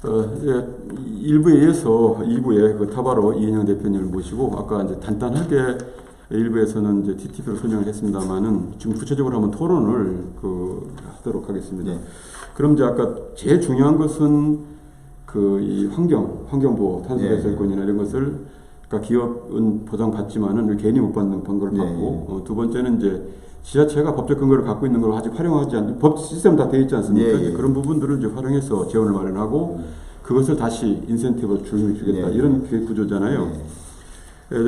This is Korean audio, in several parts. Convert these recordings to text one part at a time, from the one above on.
예, 1부에 이어서 2부에 그 타바로 이인영 대표님을 모시고 아까 이제 간단하게 1부에서는 이제 TTP로 설명을 했습니다만은 지금 구체적으로 한번 토론을 하도록 하겠습니다. 네. 그럼 이제 아까 제일 중요한 것은 이 환경보호, 탄소 배출권이나 이런 것을 그러니까 기업은 보장받지만은 괜히 못 받는 방법을 받고 두 번째는 이제 지자체가 법적 근거를 갖고 있는 걸 아직 활용하지 않는 법 시스템 다 되어 있지 않습니까? 그런 부분들을 이제 활용해서 재원을 마련하고 그것을 다시 인센티브를 주겠다 이런 계획 구조잖아요.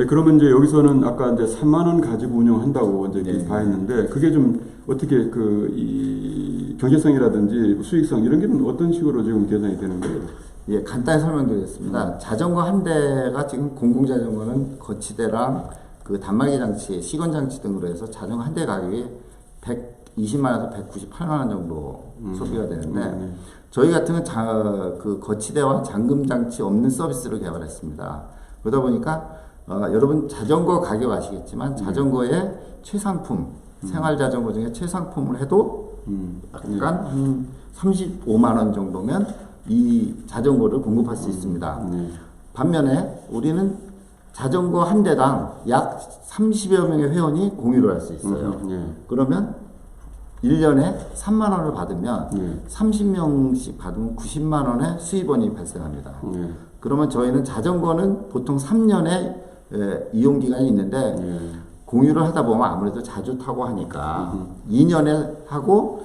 그러면 이제 여기서는 아까 이제 3만 원 가지고 운영한다고 이제 봐했는데 그게 좀 어떻게 이 경제성이라든지 수익성 이런 게 어떤 식으로 지금 계산이 되는 거예요? 예, 간단히 설명드리겠습니다. 자전거 한 대가 지금 공공자전거는 거치대랑 그 단말기 장치, 시건 장치 등으로 해서 자전거 한 대 가격이 120만원에서 198만원 정도 소비가 되는데 저희 같은 경우는 그 거치대와 잠금 장치 없는 서비스를 개발했습니다. 그러다 보니까 여러분 자전거 가격 아시겠지만 자전거의 최상품, 생활 자전거 중에 최상품을 해도 약간 한 35만원 정도면 이 자전거를 공급할 수 있습니다. 반면에 우리는 자전거 한 대당 약 30여 명의 회원이 공유를 할 수 있어요. 그러면 1년에 3만 원을 받으면 30명씩 받으면 90만 원의 수입원이 발생합니다. 그러면 저희는 자전거는 보통 3년의 이용기간이 있는데 공유를 하다 보면 아무래도 자주 타고 하니까 2년에 하고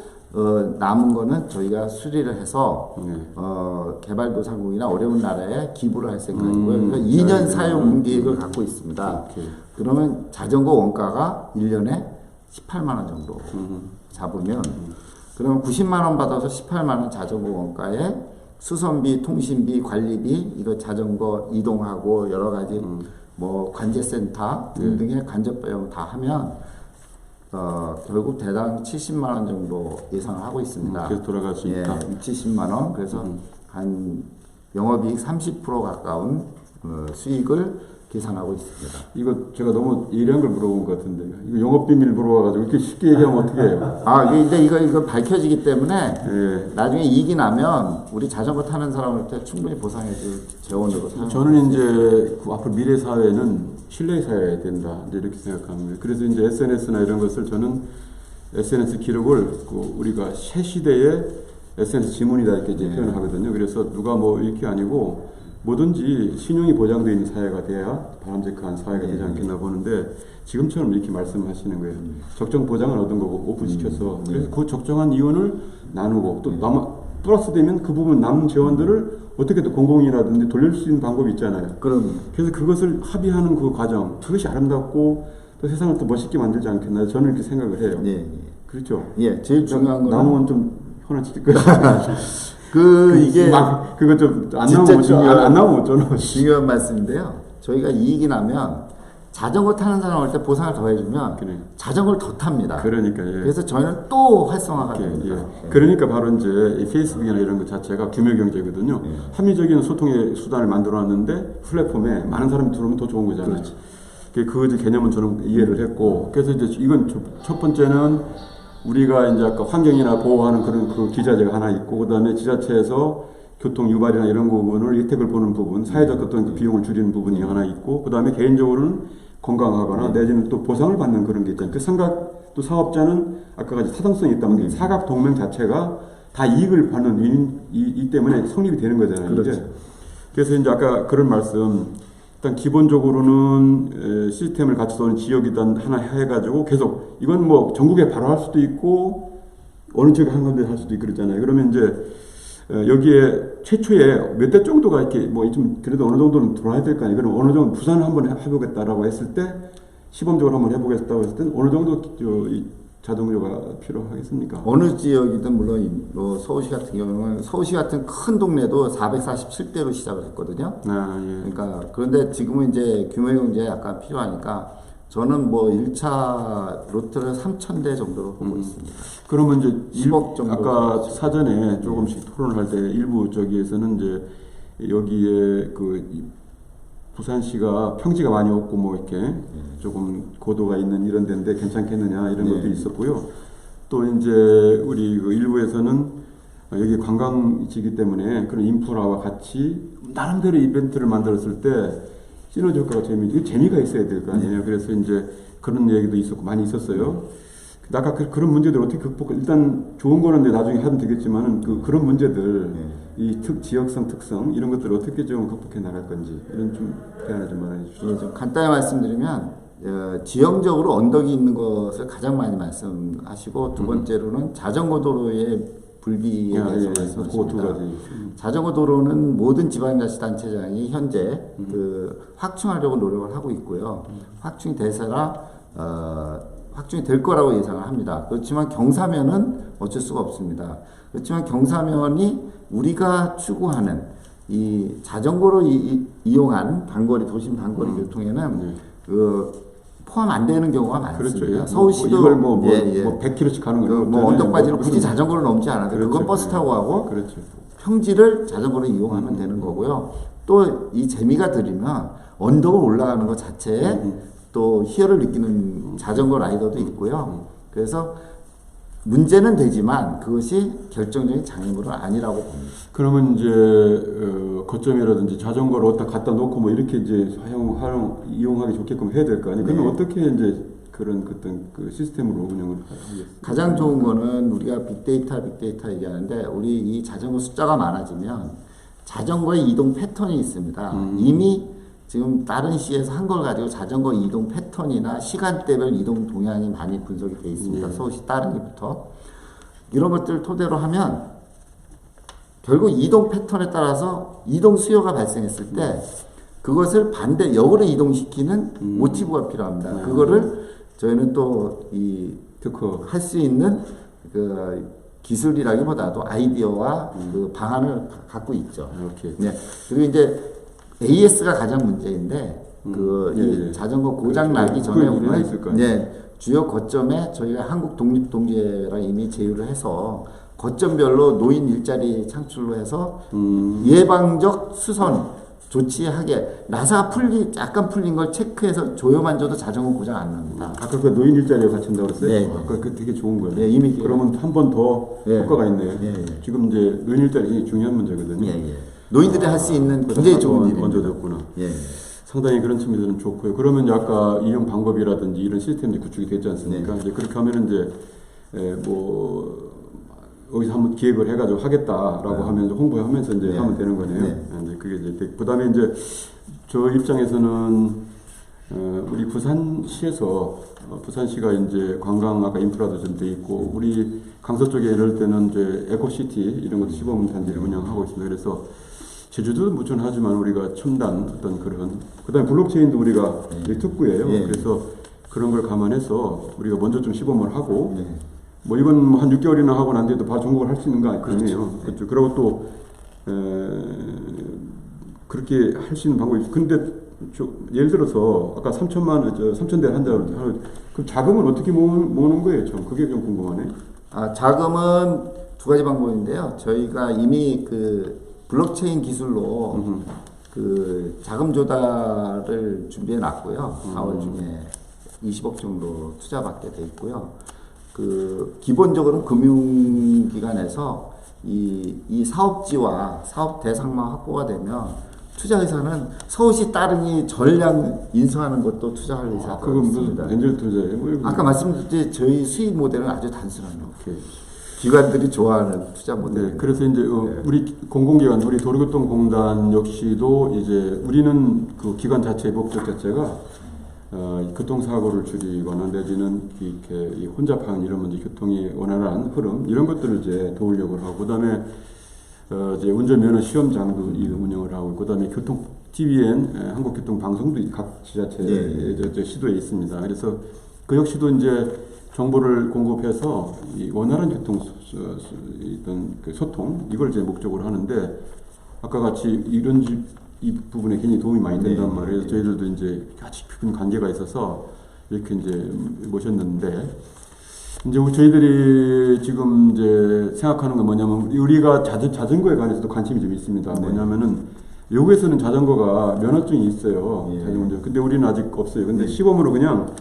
남은 거는 저희가 수리를 해서 개발도상국이나 어려운 나라에 기부를 할 생각이고요. 그러니까 2년 사용 계획을 갖고 있습니다. 그러면 자전거 원가가 1년에 18만 원 정도 잡으면 그러면 90만 원 받아서 18만 원 자전거 원가에 수선비, 통신비, 관리비, 이거 자전거 이동하고 여러 가지 뭐 관제센터 등등의 간접비용 다 하면 결국 대당 70만 원 정도 예상을 하고 있습니다. 그래서 돌아갈 수 있다. 70만 원. 그래서 한 영업이익 30% 가까운 수익을 계산하고 있습니다. 이거 제가 너무 예리한 걸 물어본 것 같은데 이거 영업비밀 물어봐가지고 이렇게 쉽게 얘기하면 어떻게 해요? 근데 이거 밝혀지기 때문에 나중에 이익이 나면 우리 자전거 타는 사람한테 충분히 보상해줄 재원으로 사용. 저는 이제 앞으로 미래 사회는 신뢰 사회가 된다 이제 이렇게 생각합니다. 그래서 이제 SNS나 이런 것을 저는 SNS 기록을 우리가 새 시대의 SNS 지문이다 이렇게 이제 표현을 하거든요. 그래서 누가 뭐 이렇게 아니고 뭐든지 신용이 보장되어 있는 사회가 돼야 바람직한 사회가 되지 않겠나 보는데 지금처럼 이렇게 말씀하시는 거예요. 적정 보장을 얻은 거고 오픈시켜서 그래서 그 적정한 이윤을 나누고 또 플러스 되면 그 부분 남은 재원들을 어떻게 또 공공이라든지 돌릴 수 있는 방법이 있잖아요. 그래서 그것을 합의하는 그 과정 그것이 아름답고 또 세상을 또 멋있게 만들지 않겠나 저는 이렇게 생각을 해요. 그렇죠? 제일 중요한 건 남은 좀 현아 칠 거예요. 이게 그거 좀 안 나오면 어쩌나 중요한 말씀인데요. 저희가 이익이 나면 자전거 타는 사람한테 보상을 더 해주면 자전거를 더 탑니다. 그래서 저희는 또 활성화가 됩니다. 그러니까 바로 이제 페이스북이나 이런 것 자체가 규모 경제거든요. 합리적인 소통의 수단을 만들어놨는데 플랫폼에 많은 사람이 들어오면 더 좋은 거잖아요. 그 개념은 저는 이해를 했고 그래서 이제 이건 첫 번째는 우리가 이제 아까 환경이나 보호하는 그런 그 기자재가 하나 있고, 그 다음에 지자체에서 교통 유발이나 이런 부분을 혜택을 보는 부분, 사회적 어떤 그 비용을 줄이는 부분이 하나 있고, 그 다음에 개인적으로는 건강하거나 내지는 또 보상을 받는 그런 게 있잖아요. 그 삼각, 또 사업자는 아까 같이 타당성이 있다면 사각 동맹 자체가 다 이익을 받는 이 때문에 성립이 되는 거잖아요. 그래서 이제 아까 그런 말씀, 일단 기본적으로는 시스템을 같이 도는 지역이든 하나 해가지고 계속 이건 뭐 전국에 바로 할 수도 있고 어느 지역에 한 군데 할 수도 있고 그러잖아요. 그러면 이제 여기에 최초에 몇 대 정도가 이렇게 뭐 좀 그래도 어느 정도는 들어와야 될 거 아니에요. 그럼 어느 정도 부산을 한번 해보겠다라고 했을 때 시범적으로 한번 해보겠다고 했을 때 어느 정도 이 자동조가 필요하겠습니까? 어느 지역이든 물론 뭐 서울시 같은 경우는 서울시 같은 큰 동네도 447대로 시작을 했거든요. 그러니까 그런데 지금은 이제 규모 경제가 약간 필요하니까 저는 뭐 1차 로트를 3,000대 정도로 보고 있습니다. 그러면 이제 10억 정도. 아까 사전에 조금씩 토론을 할 때 일부 저기에서는 이제 여기에 부산시가 평지가 많이 없고 뭐 이렇게 조금 고도가 있는 이런 데인데 괜찮겠느냐 이런 것도 있었고요. 또 이제 우리 일부에서는 여기 관광지이기 때문에 그런 인프라와 같이 나름대로 이벤트를 만들었을 때 시너지 효과가 재미가 있어야 될 거 아니에요. 그래서 이제 그런 얘기도 있었고 많이 있었어요. 아까 그런 문제들 어떻게 극복? 일단 좋은 거는 이제 나중에 하면 되겠지만은 그런 문제들, 이 지역성 특성 이런 것들을 어떻게 좀 극복해 나갈 건지 이런 좀 대안을 좀 말해 주시죠. 예, 좀 간단히 말씀드리면 지형적으로 언덕이 있는 것을 가장 많이 말씀하시고 두 번째로는 자전거 도로의 불비에 대해서 말씀하십니다. 그 두 가지. 자전거 도로는 모든 지방자치단체장이 현재 확충하려고 노력을 하고 있고요. 확충이 확충이 될 거라고 예상을 합니다. 그렇지만 경사면은 어쩔 수가 없습니다. 그렇지만 경사면이 우리가 추구하는 이 자전거로 이용한 단거리 도심 단거리 교통에는 포함 안 되는 경우가 많습니다. 그렇죠. 서울시도 이걸 뭐 100km씩 가는 거죠. 언덕까지를 굳이 자전거를 넘지 않아도 그렇죠. 그건 버스 타고 가고 그렇죠. 평지를 자전거로 이용하면 되는 거고요. 또 이 재미가 들이면 언덕을 올라가는 것 자체에 또 희열을 느끼는 자전거 라이더도 있고요. 그래서 문제는 되지만 그것이 결정적인 장애물은 아니라고 봅니다. 그러면 이제 거점이라든지 자전거를 어디다 갖다 놓고 뭐 이렇게 이제 이용하기 좋게끔 해야 될 거 아니에요? 그러면 어떻게 이제 그런 어떤 그 시스템으로 운영을 하겠습니까? 가장 좋은 거는 우리가 빅데이터 얘기하는데 우리 이 자전거 숫자가 많아지면 자전거의 이동 패턴이 있습니다. 이미 지금 다른 시에서 한 걸 가지고 자전거 이동 패턴이나 시간대별 이동 동향이 많이 분석이 되어 있습니다. 서울시 따릉이부터 이런 것들을 토대로 하면 결국 이동 패턴에 따라서 이동 수요가 발생했을 때 그것을 반대 역으로 이동시키는 모티브가 필요합니다. 그거를 저희는 또 할 수 있는 그 기술이라기보다도 아이디어와 그 방안을 갖고 있죠. 이렇게. 네. 그리고 이제 AS가 가장 문제인데 이 자전거 고장 나기 전에 오는 주요 거점에 저희가 한국 독립동지회랑 이미 제휴를 해서 거점별로 노인 일자리 창출로 해서 예방적 수선 조치하게 나사가 약간 풀린 걸 체크해서 조여만 줘도 자전거 고장 안 납니다. 아까 그 노인 일자리에 갖춘다고 그랬어요? 네. 아까 그 되게 좋은 거예요. 네, 이미 그러면 한 번 더 효과가 있네요. 지금 이제 노인 일자리 중요한 문제거든요. 노인들이 할 수 있는 굉장히 좋은 일입니다. 얹어졌구나. 상당히 그런 측면에서는 좋고요. 그러면 이제 아까 이용 방법이라든지 이런 시스템이 구축이 됐지 않습니까? 이제 그렇게 하면은 이제 여기서 한번 기획을 해가지고 하겠다라고 하면서 홍보하면서 이제 하면 되는 거네요. 이제 그게 이제 그다음에 이제 저 입장에서는 우리 부산시에서 부산시가 이제 관광 아까 인프라도 좀 돼 있고 우리 강서 쪽에 이럴 때는 이제 에코시티 이런 것도 시범 단지를 운영하고 있습니다. 그래서 제주도도 무천하지만 우리가 첨단 어떤 그다음에 블록체인도 우리가 특구예요. 그래서 그런 걸 감안해서 우리가 먼저 좀 시범을 하고 뭐 이건 한 6개월이나 하고 난 뒤에도 바로 전국을 할 수 있는 거 아니에요. 그렇죠. 그리고 또 그렇게 할 수 있는 방법이 있어요. 근데 예를 들어서 아까 3,000대를 한다고 그럼 자금을 어떻게 모으는 거예요? 그게 좀 궁금하네. 자금은 두 가지 방법인데요. 저희가 이미 블록체인 기술로 자금 조달을 준비해 놨고요. 4월 중에 20억 정도 투자받게 돼 있고요. 기본적으로 금융기관에서 이 사업지와 사업 대상만 확보가 되면 투자 의사는 서울시 따릉이 전량 인수하는 것도 투자할 의사가 그건 있습니다. 무슨 엔젤 투자예요? 아까 말씀드렸듯이 저희 수익 모델은 아주 단순합니다. 기관들이 좋아하는 투자 모델. 그래서 이제 우리 공공기관, 우리 도로교통공단 역시도 이제 우리는 그 기관 자체의 목적 자체가 교통사고를 줄이거나 내지는 이렇게 혼잡한 이런 문제, 교통이 원활한 흐름 이런 것들을 이제 도우려고 하고 그다음에 이제 운전면허 시험장도 운영을 하고 그다음에 교통 TVN 한국교통방송도 각 지자체 시도에 있습니다. 그래서 그 역시도 이제 정보를 공급해서 이 원활한 교통 소통 이걸 이제 목적으로 하는데 아까 같이 이 부분에 굉장히 도움이 많이 된단 말이에요. 저희들도 이제 같이 깊은 관계가 있어서 이렇게 이제 모셨는데 이제 저희들이 지금 이제 생각하는 건 뭐냐면 우리가 자전거에 관해서도 관심이 좀 있습니다. 뭐냐면은 외국에서는 자전거가 면허증이 있어요. 자전거. 근데 우리는 아직 없어요. 근데 시범으로 그냥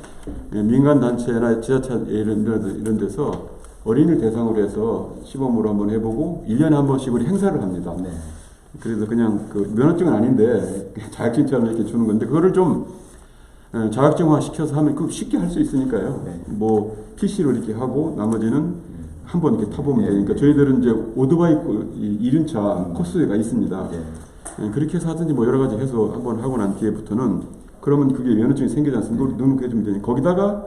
민간 단체나 지자체 이런 데서 어린이를 대상으로 해서 시범으로 한번 해보고 1년에 한 번씩 우리 행사를 합니다. 네. 그래서 그냥 그 면허증은 아닌데 자격증처럼 이렇게 주는 건데 그거를 좀 자격증화 시켜서 하면 그 쉽게 할 수 있으니까요. 네. 뭐 PC로 이렇게 하고 나머지는 한번 이렇게 타보면 네. 되니까 저희들은 이제 오토바이 1륜차 코스가 있습니다. 네. 그렇게 해서 하든지 뭐 여러 가지 해서 한번 하고 난 뒤에부터는 그러면 그게 면허증이 생기지 않습니까? 등록해주면 되니 거기다가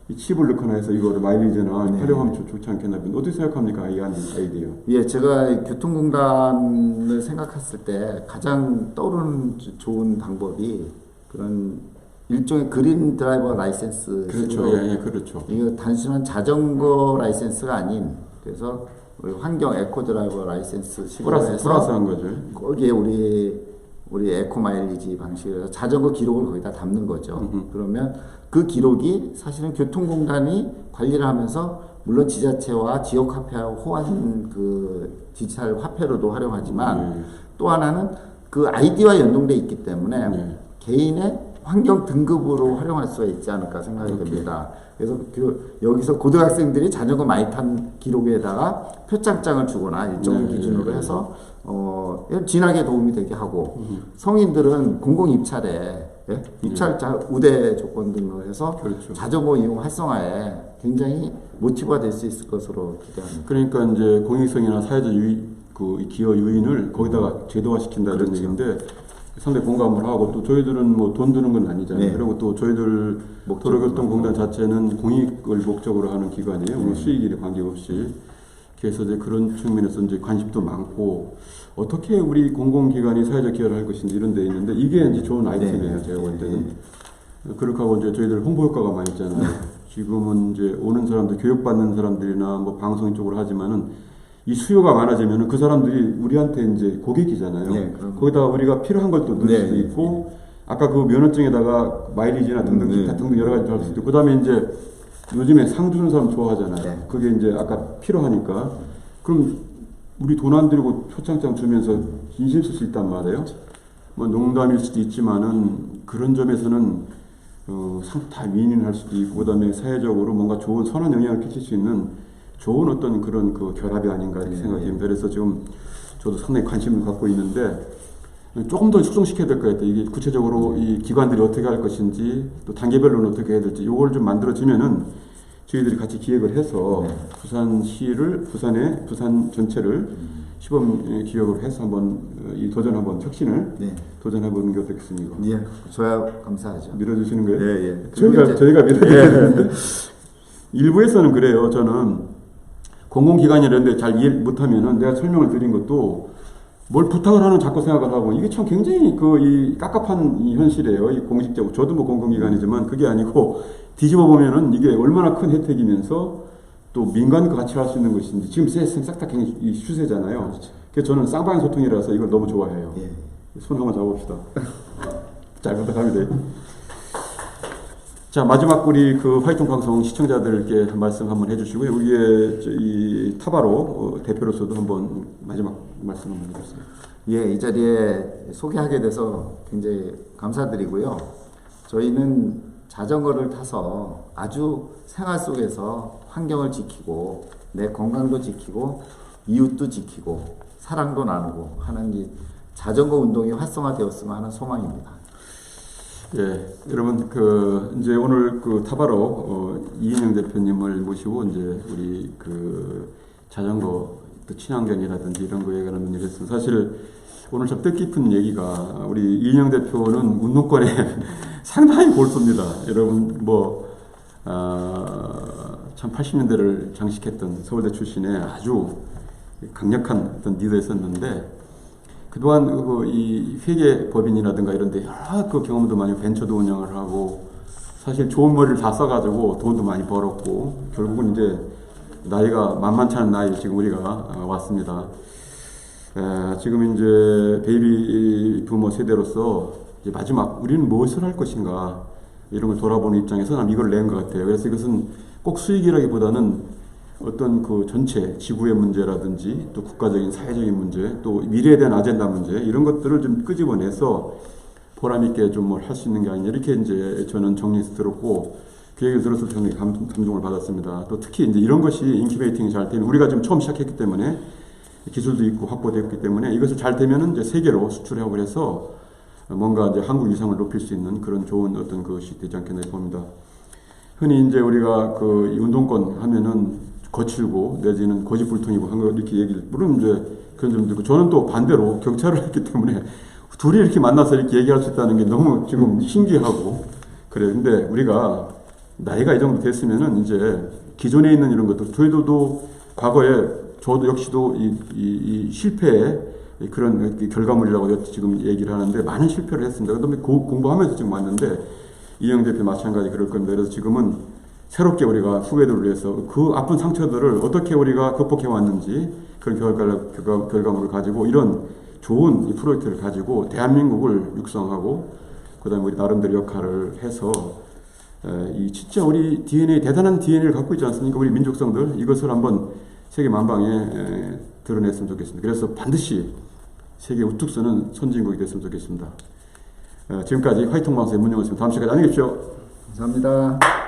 이 칩을 넣거나 해서 이거를 마일리지나 네. 활용하면 좋지 않겠나. 어떻게 생각합니까? 이 아이디어. 예, 제가 교통공단을 생각했을 때 가장 떠오르는 좋은 방법이 그런 일종의 그린 드라이버 라이센스. 그렇죠. 예, 그렇죠. 이거 단순한 자전거 라이센스가 아닌 그래서 우리 환경 에코 드라이버 라이센스 식으로 해서 플러스한 거죠. 거기에 우리 에코 마일리지 방식으로 해서 자전거 기록을 거기다 담는 거죠. 그러면 그 기록이 사실은 교통공단이 관리를 하면서 물론 지자체와 지역 화폐와 호환 그 디지털 화폐로도 활용하지만 또 하나는 그 아이디와 연동돼 있기 때문에 개인의 환경 등급으로 활용할 수가 있지 않을까 생각이 됩니다. 그래서 여기서 고등학생들이 자전거 많이 탄 기록에다가 표창장을 주거나 일정 기준으로 해서 진학에 도움이 되게 하고 성인들은 공공 입찰에 입찰자 우대 조건 등을 해서 그렇죠. 자전거 이용 활성화에 굉장히 모티브가 될 수 있을 것으로 기대합니다. 그러니까 이제 공익성이나 사회적 그 기여 유인을 거기다가 제도화 시킨다 이런 얘기인데 상당히 공감을 하고 또 저희들은 뭐 돈 드는 건 아니잖아요. 네. 그리고 또 저희들 도로교통공단 자체는 공익을 목적으로 하는 기관이에요. 뭐 수익에 관계없이. 그래서 이제 그런 측면에서 이제 관심도 많고 어떻게 우리 공공기관이 사회적 기여를 할 것인지 이런 데 있는데 이게 이제 좋은 아이템이에요. 제가 볼 때는. 그렇게 하고 이제 저희들 홍보 효과가 많이 있잖아요. 지금은 이제 오는 사람들, 교육받는 사람들이나 뭐 방송 쪽으로 하지만은 이 수요가 많아지면은 그 사람들이 우리한테 이제 고객이잖아요. 네, 거기다가 우리가 필요한 걸 또 넣을 수도 있고, 아까 그 면허증에다가 마일리지나 등등 기타 등등 여러 가지 할 수도 있고, 그 다음에 이제 요즘에 상 주는 사람 좋아하잖아요. 네. 그게 이제 아까 필요하니까. 그럼 우리 돈 안 들이고 표창장 주면서 인심 쓸 수 있단 말이에요. 뭐 농담일 수도 있지만은 그런 점에서는 다 위인할 수도 있고, 그 다음에 사회적으로 뭔가 좋은 선한 영향을 끼칠 수 있는 좋은 어떤 그런 그 결합이 아닌가 이렇게 생각이 듭니다. 그래서 지금 저도 상당히 관심을 갖고 있는데 조금 더 숙성시켜야 될 것 같아요. 이게 구체적으로 이 기관들이 어떻게 할 것인지 또 단계별로는 어떻게 해야 될지 이걸 좀 만들어지면은 저희들이 같이 기획을 해서 부산시를 부산 전체를 시범 기획으로 해서 한번 이 도전 한번 혁신을 도전해보는 게 어떻겠습니까? 예, 저야 감사하죠. 밀어주시는 거예요? 예, 예. 저희가 밀어드려야 되는데 일부에서는 그래요. 저는 공공기관이라는데 잘 이해 못하면은 내가 설명을 드린 것도 뭘 부탁을 하는 자꾸 생각을 하고 이게 참 굉장히 이 깝깝한 이 현실이에요. 이 공식적으로 저도 뭐 공공기관이지만 그게 아니고 뒤집어 보면은 이게 얼마나 큰 혜택이면서 또 민간과 같이 할 수 있는 것인지 지금 싹 다 굉장히 추세잖아요. 그렇죠. 그래서 저는 쌍방향 소통이라서 이걸 너무 좋아해요. 예. 손 한번 잡아봅시다. 잘 부탁합니다. 자, 마지막 우리 그 화이팅 방송 시청자들께 말씀 한번 해주시고요. 우리의 이 타바로 대표로서도 한번 마지막 말씀 한번 해주세요. 예, 이 자리에 소개하게 돼서 굉장히 감사드리고요. 저희는 자전거를 타서 아주 생활 속에서 환경을 지키고 내 건강도 지키고 이웃도 지키고 사랑도 나누고 하는 이 자전거 운동이 활성화되었으면 하는 소망입니다. 예, 여러분 이제 오늘 타바로 이인영 대표님을 모시고 이제 우리 자전거 또 친환경이라든지 이런 거에 관한 논의를 했습니다. 사실 오늘 좀 뜻깊은 얘기가 우리 이인영 대표는 운동권에 상당히 골수입니다. 여러분 참 80년대를 장식했던 서울대 출신의 아주 강력한 어떤 리더였었는데. 그동안 이 회계법인이라든가 이런 데 여러 경험도 많이 벤처도 운영을 하고 사실 좋은 머리를 다 써가지고 돈도 많이 벌었고 결국은 이제 나이가 만만치 않은 나이에 지금 우리가 왔습니다. 지금 이제 베이비 부모 세대로서 이제 마지막 우리는 무엇을 할 것인가 이런 걸 돌아보는 입장에서 난 이걸 낸 것 같아요. 그래서 이것은 꼭 수익이라기보다는 어떤 전체 지구의 문제라든지 또 국가적인 사회적인 문제 또 미래에 대한 아젠다 문제 이런 것들을 좀 끄집어내서 보람 있게 좀 뭘 할 수 있는 게 아니냐 이렇게 이제 저는 정리해서 들었고 그 얘기를 들었을 때 상당히 감동을 받았습니다. 또 특히 이제 이런 것이 인큐베이팅이 잘 되면 우리가 지금 처음 시작했기 때문에 기술도 있고 확보되었기 때문에 이것을 잘 되면은 이제 세계로 수출하고 그래서 뭔가 이제 한국 위상을 높일 수 있는 그런 좋은 어떤 것이 되지 않겠나 봅니다. 흔히 이제 우리가 그 운동권 하면은 거칠고 내지는 고집불통이고 한 거 이렇게 얘기를 물론 이제 그런 점도 있고 저는 또 반대로 경찰을 했기 때문에 둘이 이렇게 만나서 이렇게 얘기할 수 있다는 게 너무 지금 신기하고 그래요. 근데 우리가 나이가 이 정도 됐으면은 이제 기존에 있는 이런 것들 저희도 과거에 저도 역시도 이 실패의 그런 결과물이라고 지금 얘기를 하는데 많은 실패를 했습니다. 그다음에 공부하면서 지금 왔는데 이영 대표 마찬가지 그럴 겁니다. 그래서 지금은 새롭게 우리가 후배들을 위해서 그 아픈 상처들을 어떻게 우리가 극복해 왔는지 그런 결과물을 가지고 이런 좋은 이 프로젝트를 가지고 대한민국을 육성하고 그다음에 우리 나름대로 역할을 해서 이 진짜 우리 DNA 대단한 DNA를 갖고 있지 않습니까? 우리 민족성들 이것을 한번 세계 만방에 드러냈으면 좋겠습니다. 그래서 반드시 세계 우뚝 서는 선진국이 됐으면 좋겠습니다. 지금까지 화이통방송의 문영호였습니다. 다음 시간에 안녕히 계십시오. 감사합니다.